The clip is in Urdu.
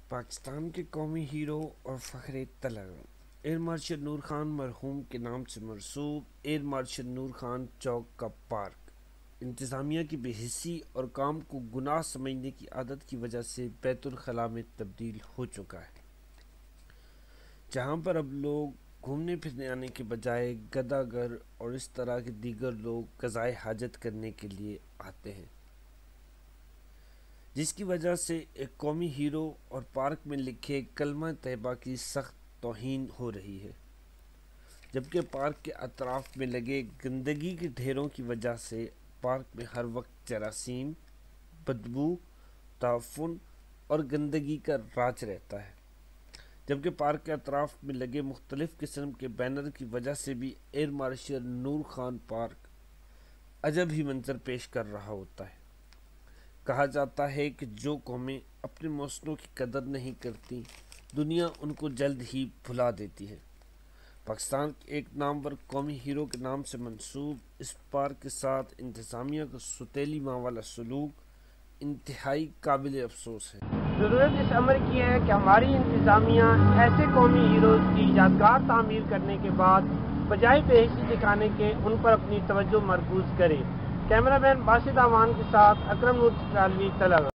پاکستان کے قومی ہیرو اور فخر طلعت ایئر مارشل نور خان مرحوم کے نام سے منسوب ایئر مارشل نور خان چوک کا پارک انتظامیہ کی بے حسی اور کام کو گناہ سمجھنے کی عادت کی وجہ سے بیت الخلاء میں تبدیل ہو چکا ہے، جہاں پر اب لوگ گھومنے پھرنے آنے کے بجائے گدا گر اور اس طرح کے دیگر لوگ قضائے حاجت کرنے کے لیے آتے ہیں، جس کی وجہ سے ایک قومی ہیرو اور پارک میں لکھے کلمہ طیبہ کی سخت توہین ہو رہی ہے، جبکہ پارک کے اطراف میں لگے گندگی کے ڈھیروں کی وجہ سے پارک میں ہر وقت جراثیم، بدبو، تعفن اور گندگی کا راج رہتا ہے، جبکہ پارک کے اطراف میں لگے مختلف قسم کے بینر کی وجہ سے بھی ایئر مارشل نور خان پارک عجب ہی منظر پیش کر رہا ہوتا ہے۔ کہا جاتا ہے کہ جو قومیں اپنے مسلوں کی قدر نہیں کرتی، دنیا ان کو جلد ہی بھلا دیتی ہے۔ پاکستان کے ایک نامور قومی ہیرو کے نام سے منسوب اس پارک کے ساتھ انتظامیہ کا سوتیلی ماں والا سلوک انتہائی قابل افسوس ہے۔ ضرورت اس امر کی ہے کہ ہماری انتظامیہ ایسے قومی ہیروز کی یادگار تعمیر کرنے کے بعد بجائے بے حسی دکھانے کے ان پر اپنی توجہ مرکوز کرے۔ کیمرہ مین باسط اعوان کے ساتھ اکرم نور چترالوی، طلعت۔